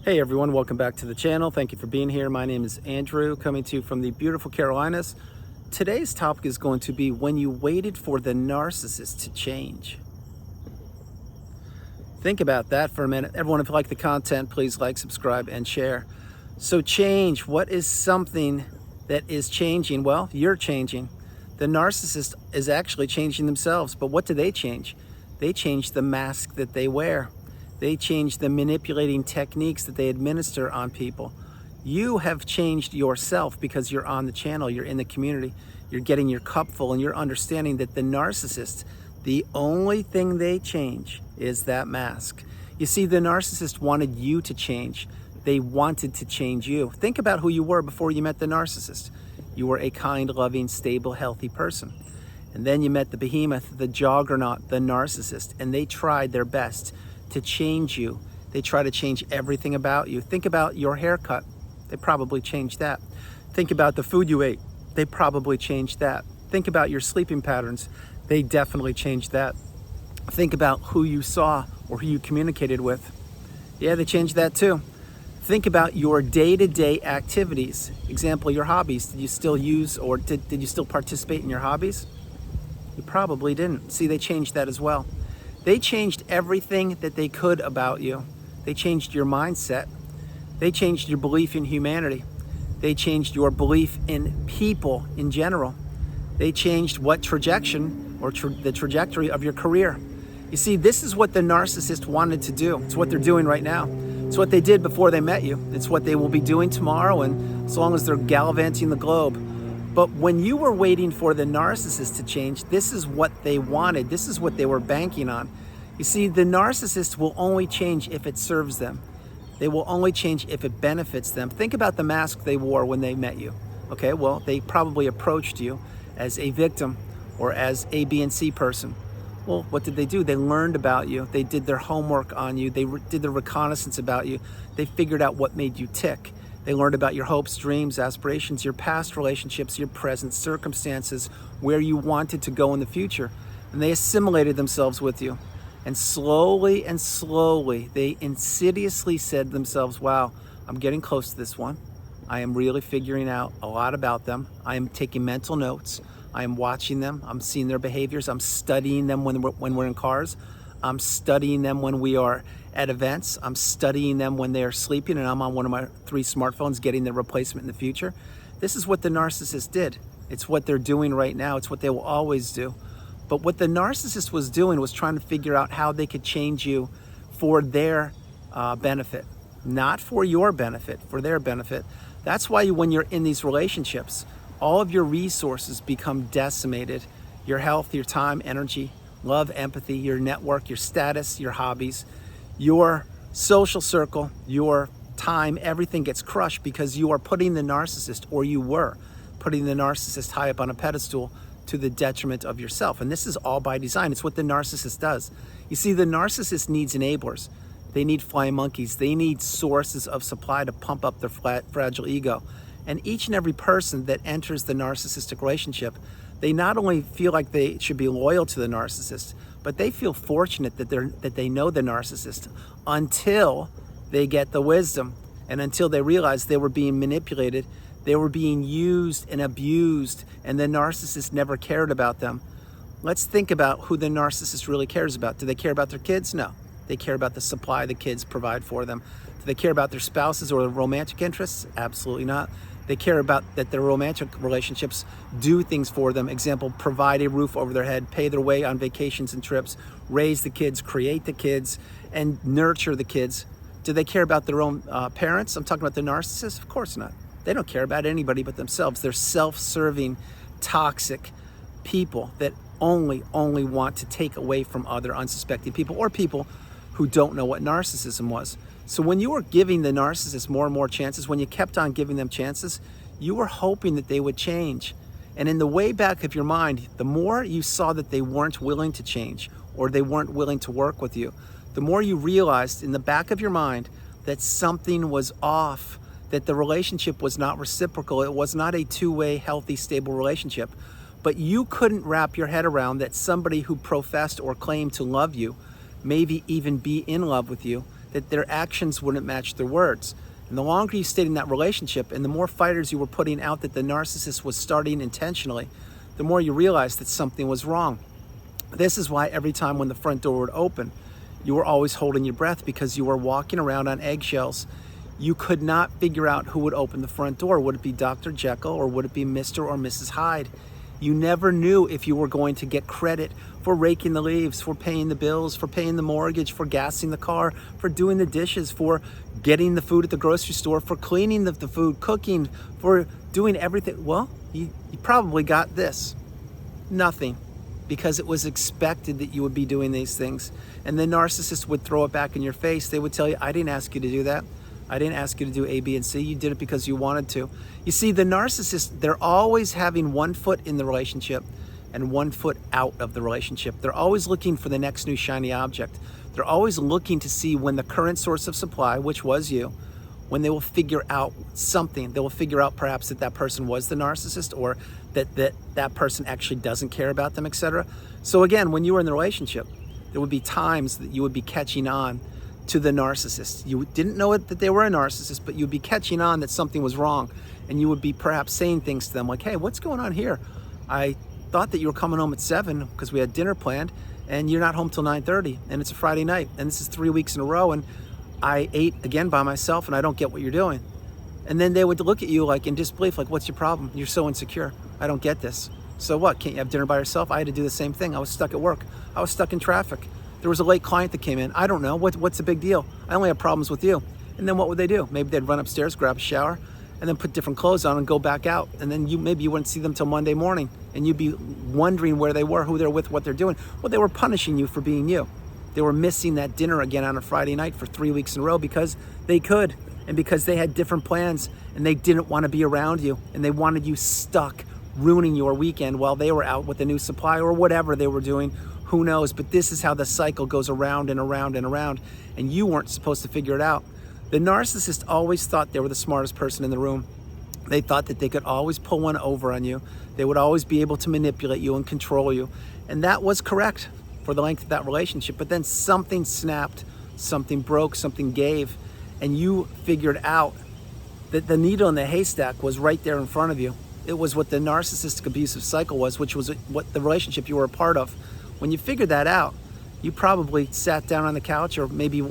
Hey everyone, welcome back to the channel. Thank you for being here. My name is Andrew, coming to you from the beautiful Carolinas. Today's topic is going to be when you waited for the narcissist to change. Think about that for a minute. Everyone, if you like the content, please like, subscribe, and share. So change, what is something that is changing? Well, you're changing. The narcissist is actually changing themselves, but what do they change? They change the mask that they wear. They change the manipulating techniques that they administer on people. You have changed yourself because you're on the channel, you're in the community, you're getting your cup full, and you're understanding that the narcissist, the only thing they change is that mask. You see, the narcissist wanted you to change. They wanted to change you. Think about who you were before you met the narcissist. You were a kind, loving, stable, healthy person. And then you met the behemoth, the juggernaut, the narcissist, and they tried their best to change you. They try to change everything about you. Think about your haircut. They probably changed that. Think about the food you ate. They probably changed that. Think about your sleeping patterns. They definitely changed that. Think about who you saw or who you communicated with. Yeah, they changed that too. Think about your day-to-day activities. Example, your hobbies. Did you still use or did you still participate in your hobbies? You probably didn't. See, they changed that as well. They changed everything that they could about you. They changed your mindset. They changed your belief in humanity. They changed your belief in people in general. They changed what trajectory or the trajectory of your career. You see, this is what the narcissist wanted to do. It's what they're doing right now. It's what they did before they met you. It's what they will be doing tomorrow, and as long as they're gallivanting the globe. But when you were waiting for the narcissist to change, this is what they wanted. This is what they were banking on. You see, the narcissist will only change if it serves them. They will only change if it benefits them. Think about the mask they wore when they met you. Okay, well, they probably approached you as a victim or as A, B, and C person. Well, what did they do? They learned about you. They did their homework on you. They did the reconnaissance about you. They figured out what made you tick. They learned about your hopes, dreams, aspirations, your past relationships, your present circumstances, where you wanted to go in the future. And they assimilated themselves with you. And slowly, they insidiously said to themselves, wow, I'm getting close to this one. I am really figuring out a lot about them. I am taking mental notes. I am watching them. I'm seeing their behaviors. I'm studying them when we're in cars. I'm studying them when we are at events. I'm studying them when they're sleeping and I'm on one of my 3 smartphones getting their replacement in the future. This is what the narcissist did. It's what they're doing right now. It's what they will always do. But what the narcissist was doing was trying to figure out how they could change you for their benefit, not for your benefit, for their benefit. That's why when you're in these relationships, all of your resources become decimated. Your health, your time, energy, love, empathy, your network, your status, your hobbies, your social circle, your time, everything gets crushed because you are putting the narcissist, or you were putting the narcissist high up on a pedestal to the detriment of yourself. And this is all by design. It's what the narcissist does. You see, the narcissist needs enablers. They need flying monkeys. They need sources of supply to pump up their fragile ego. And each and every person that enters the narcissistic relationship, they not only feel like they should be loyal to the narcissist, but they feel fortunate that they know the narcissist until they get the wisdom and until they realize they were being manipulated, they were being used and abused, and the narcissist never cared about them. Let's think about who the narcissist really cares about. Do they care about their kids? No. They care about the supply the kids provide for them. Do they care about their spouses or their romantic interests? Absolutely not. They care about that their romantic relationships do things for them. Example, provide a roof over their head, pay their way on vacations and trips, raise the kids, create the kids, and nurture the kids. Do they care about their own parents? I'm talking about the narcissist? Of course not. They don't care about anybody but themselves. They're self-serving, toxic people that only want to take away from other unsuspecting people or people who don't know what narcissism was. So when you were giving the narcissist more and more chances, when you kept on giving them chances, you were hoping that they would change. And in the way back of your mind, the more you saw that they weren't willing to change or they weren't willing to work with you, the more you realized in the back of your mind that something was off, that the relationship was not reciprocal. It was not a two-way, healthy, stable relationship. But you couldn't wrap your head around that somebody who professed or claimed to love you, maybe even be in love with you, that their actions wouldn't match their words. And the longer you stayed in that relationship and the more fighters you were putting out that the narcissist was starting intentionally, the more you realized that something was wrong. This is why every time when the front door would open, you were always holding your breath, because you were walking around on eggshells. You could not figure out who would open the front door. Would it be Dr. Jekyll or would it be Mr. or Mrs. Hyde? You never knew if you were going to get credit for raking the leaves, for paying the bills, for paying the mortgage, for gassing the car, for doing the dishes, for getting the food at the grocery store, for cleaning the food, cooking, for doing everything. Well, you probably got this. Nothing. Because it was expected that you would be doing these things. And the narcissist would throw it back in your face. They would tell you, I didn't ask you to do that. I didn't ask you to do A, B, and C. You did it because you wanted to. You see, the narcissist, they're always having one foot in the relationship and one foot out of the relationship. They're always looking for the next new shiny object. They're always looking to see when the current source of supply, which was you, when they will figure out something. They will figure out perhaps that that person was the narcissist, or that person actually doesn't care about them, etc. So again, when you were in the relationship, there would be times that you would be catching on to the narcissist. You didn't know that they were a narcissist, but you'd be catching on that something was wrong. And you would be perhaps saying things to them like, hey, what's going on here? I thought that you were coming home at 7 because we had dinner planned, and you're not home till 9:30, and it's a Friday night, and this is 3 weeks in a row, and I ate again by myself, and I don't get what you're doing. And then they would look at you like in disbelief, like, what's your problem? You're so insecure. I don't get this. So what? Can't you have dinner by yourself? I had to do the same thing. I was stuck at work. I was stuck in traffic. There was a late client that came in. I don't know. What's the big deal? I only have problems with you. And then what would they do? Maybe they'd run upstairs, grab a shower, and then put different clothes on and go back out. And then maybe you wouldn't see them till Monday morning, and you'd be wondering where they were, who they're with, what they're doing. Well, they were punishing you for being you. They were missing that dinner again on a Friday night for 3 weeks in a row because they could, and because they had different plans, and they didn't want to be around you, and they wanted you stuck, ruining your weekend while they were out with a new supply or whatever they were doing. Who knows? But this is how the cycle goes around and around and around, and you weren't supposed to figure it out. The narcissist always thought they were the smartest person in the room. They thought that they could always pull one over on you. They would always be able to manipulate you and control you. And that was correct for the length of that relationship. But then something snapped, something broke, something gave, and you figured out that the needle in the haystack was right there in front of you. It was what the narcissistic abusive cycle was, which was what the relationship you were a part of. When you figured that out, you probably sat down on the couch or maybe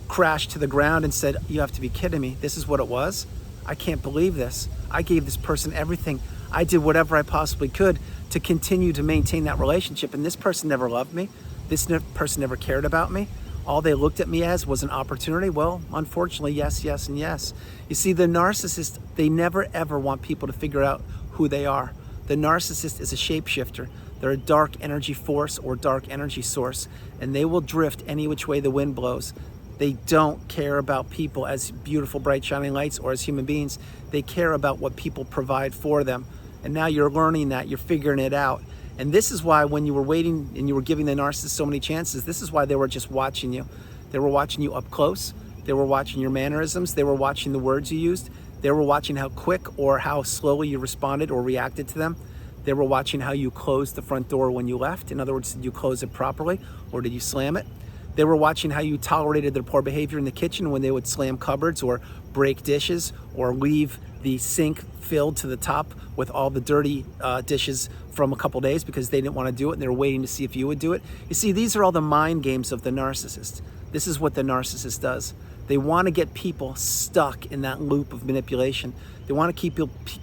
crashed to the ground and said, you have to be kidding me. This is what it was? I can't believe this. I gave this person everything. I did whatever I possibly could to continue to maintain that relationship, and this person never loved me. This person never cared about me. All they looked at me as was an opportunity. Well, unfortunately, yes, yes, and yes. You see, the narcissist, they never ever want people to figure out who they are. The narcissist is a shapeshifter. They're a dark energy force or dark energy source, and they will drift any which way the wind blows. They don't care about people as beautiful, bright, shining lights or as human beings. They care about what people provide for them. And now you're learning that, you're figuring it out. And this is why when you were waiting and you were giving the narcissist so many chances, this is why they were just watching you. They were watching you up close. They were watching your mannerisms. They were watching the words you used. They were watching how quick or how slowly you responded or reacted to them. They were watching how you closed the front door when you left. In other words, did you close it properly or did you slam it? They were watching how you tolerated their poor behavior in the kitchen when they would slam cupboards or break dishes or leave the sink filled to the top with all the dirty dishes from a couple days because they didn't want to do it and they were waiting to see if you would do it. You see, these are all the mind games of the narcissist. This is what the narcissist does. They want to get people stuck in that loop of manipulation. They want to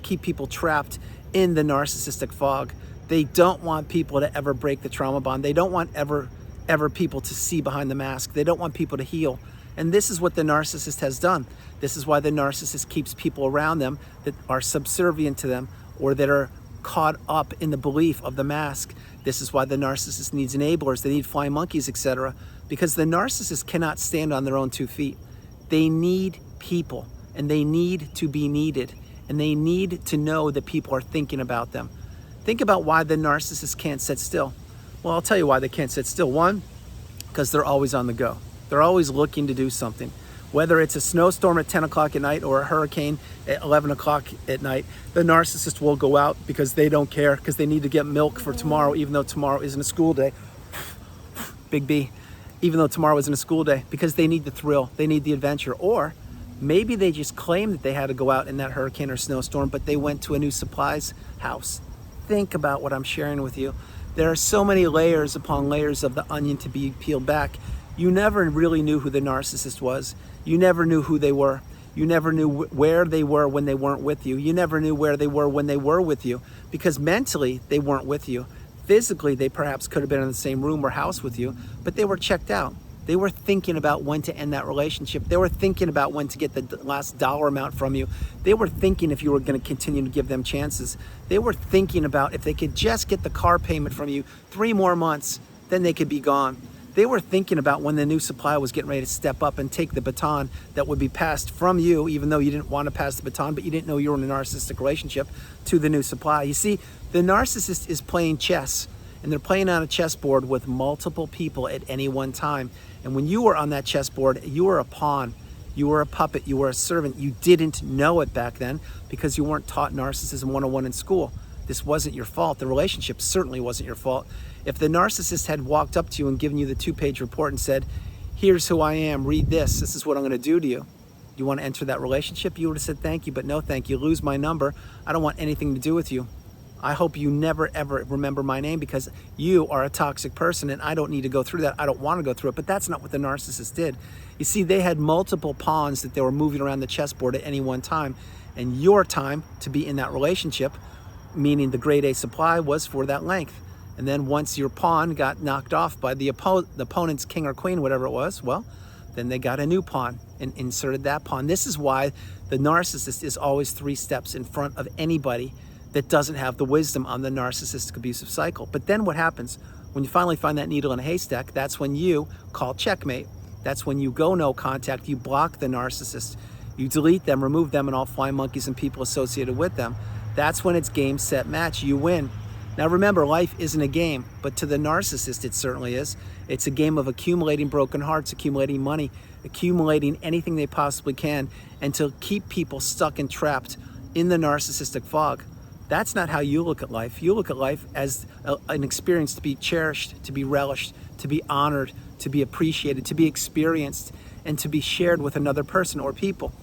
keep people trapped in the narcissistic fog. They don't want people to ever break the trauma bond. They don't want ever people to see behind the mask. They don't want people to heal. And this is what the narcissist has done. This is why the narcissist keeps people around them that are subservient to them or that are caught up in the belief of the mask. This is why the narcissist needs enablers. They need flying monkeys, etc. Because the narcissist cannot stand on their own 2 feet. They need people, and they need to be needed, and they need to know that people are thinking about them. Think about why the narcissist can't sit still. Well, I'll tell you why they can't sit still. One, because they're always on the go. They're always looking to do something. Whether it's a snowstorm at 10 o'clock at night or a hurricane at 11 o'clock at night, the narcissist will go out because they don't care, because they need to get milk for tomorrow, even though tomorrow isn't a school day. Big B. even though tomorrow isn't a school day, because they need the thrill, they need the adventure. Or maybe they just claimed that they had to go out in that hurricane or snowstorm, but they went to a new supplies house. Think about what I'm sharing with you. There are so many layers upon layers of the onion to be peeled back. You never really knew who the narcissist was. You never knew who they were. You never knew where they were when they weren't with you. You never knew where they were when they were with you, because mentally they weren't with you. Physically, they perhaps could have been in the same room or house with you, but they were checked out. They were thinking about when to end that relationship. They were thinking about when to get the last dollar amount from you. They were thinking if you were going to continue to give them chances. They were thinking about if they could just get the car payment from you 3 more months, then they could be gone. They were thinking about when the new supply was getting ready to step up and take the baton that would be passed from you, even though you didn't want to pass the baton, but you didn't know you were in a narcissistic relationship, to the new supply. You see, the narcissist is playing chess, and they're playing on a chessboard with multiple people at any one time. And when you were on that chessboard, you were a pawn, you were a puppet, you were a servant. You didn't know it back then because you weren't taught Narcissism 101 in school. This wasn't your fault. The relationship certainly wasn't your fault. If the narcissist had walked up to you and given you the 2-page report and said, here's who I am, read this is what I'm going to do to you. You want to enter that relationship? You would have said thank you, but no thank you. Lose my number. I don't want anything to do with you. I hope you never ever remember my name, because you are a toxic person and I don't need to go through that. I don't want to go through it. But that's not what the narcissist did. You see, they had multiple pawns that they were moving around the chessboard at any one time. And your time to be in that relationship, meaning the grade A supply, was for that length. And then once your pawn got knocked off by the opponent's king or queen, whatever it was, well, then they got a new pawn and inserted that pawn. This is why the narcissist is always 3 steps in front of anybody that doesn't have the wisdom on the narcissistic abusive cycle. But then what happens? When you finally find that needle in a haystack, that's when you call checkmate. That's when you go no contact, you block the narcissist, you delete them, remove them and all flying monkeys and people associated with them. That's when it's game, set, match, you win. Now remember, life isn't a game, but to the narcissist it certainly is. It's a game of accumulating broken hearts, accumulating money, accumulating anything they possibly can, and to keep people stuck and trapped in the narcissistic fog. That's not how you look at life. You look at life as an experience to be cherished, to be relished, to be honored, to be appreciated, to be experienced, and to be shared with another person or people.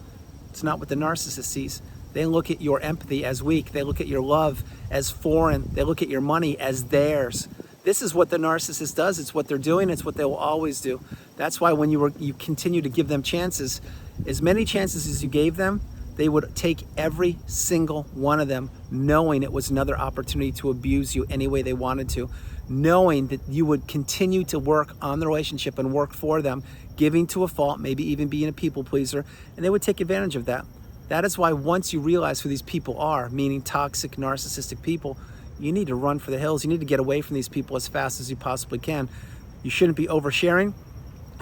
It's not what the narcissist sees. They look at your empathy as weak. They look at your love as foreign. They look at your money as theirs. This is what the narcissist does. It's what they're doing. It's what they will always do. That's why when you continue to give them chances, as many chances as you gave them, they would take every single one of them, knowing it was another opportunity to abuse you any way they wanted to, knowing that you would continue to work on the relationship and work for them, giving to a fault, maybe even being a people pleaser, and they would take advantage of that. That is why once you realize who these people are, meaning toxic, narcissistic people, you need to run for the hills. You need to get away from these people as fast as you possibly can. You shouldn't be oversharing.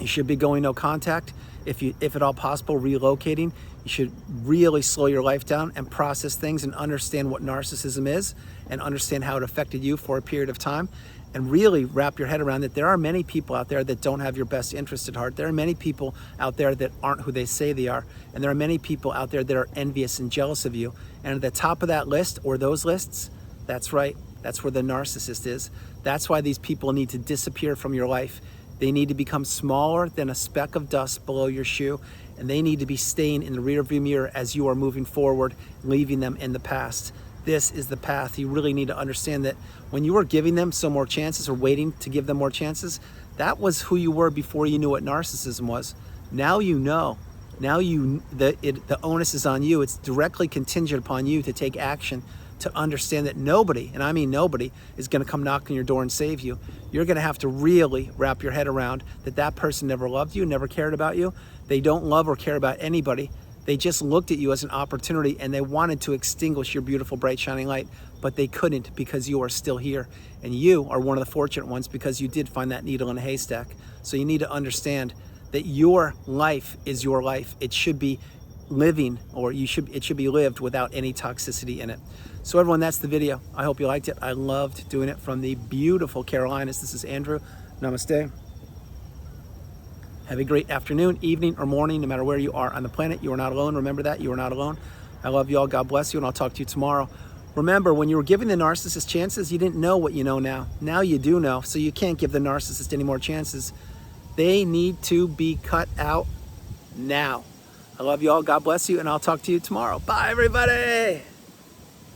You should be going no contact. If at all possible, relocating. You should really slow your life down and process things and understand what narcissism is and understand how it affected you for a period of time, and really wrap your head around that there are many people out there that don't have your best interest at heart. There are many people out there that aren't who they say they are. And there are many people out there that are envious and jealous of you. And at the top of that list, or those lists, that's right, that's where the narcissist is. That's why these people need to disappear from your life. They need to become smaller than a speck of dust below your shoe, and they need to be staying in the rearview mirror as you are moving forward, leaving them in the past. This is the path. You really need to understand that when you were giving them some more chances, or waiting to give them more chances, that was who you were before you knew what narcissism was. Now you know. Now the onus is on you. It's directly contingent upon you to take action, to understand that nobody, and I mean nobody, is going to come knock on your door and save you. You're going to have to really wrap your head around that that person never loved you, never cared about you. They don't love or care about anybody. They just looked at you as an opportunity, and they wanted to extinguish your beautiful, bright, shining light, but they couldn't, because you are still here. And you are one of the fortunate ones, because you did find that needle in a haystack. So you need to understand that your life is your life. It should be living, or it should be lived without any toxicity in it. So everyone, that's the video. I hope you liked it. I loved doing it from the beautiful Carolinas. This is Andrew. Namaste. Have a great afternoon, evening, or morning, no matter where you are on the planet. You are not alone. Remember that. You are not alone. I love you all. God bless you, and I'll talk to you tomorrow. Remember, when you were giving the narcissist chances, you didn't know what you know now. Now you do know, so you can't give the narcissist any more chances. They need to be cut out now. I love you all. God bless you, and I'll talk to you tomorrow. Bye, everybody.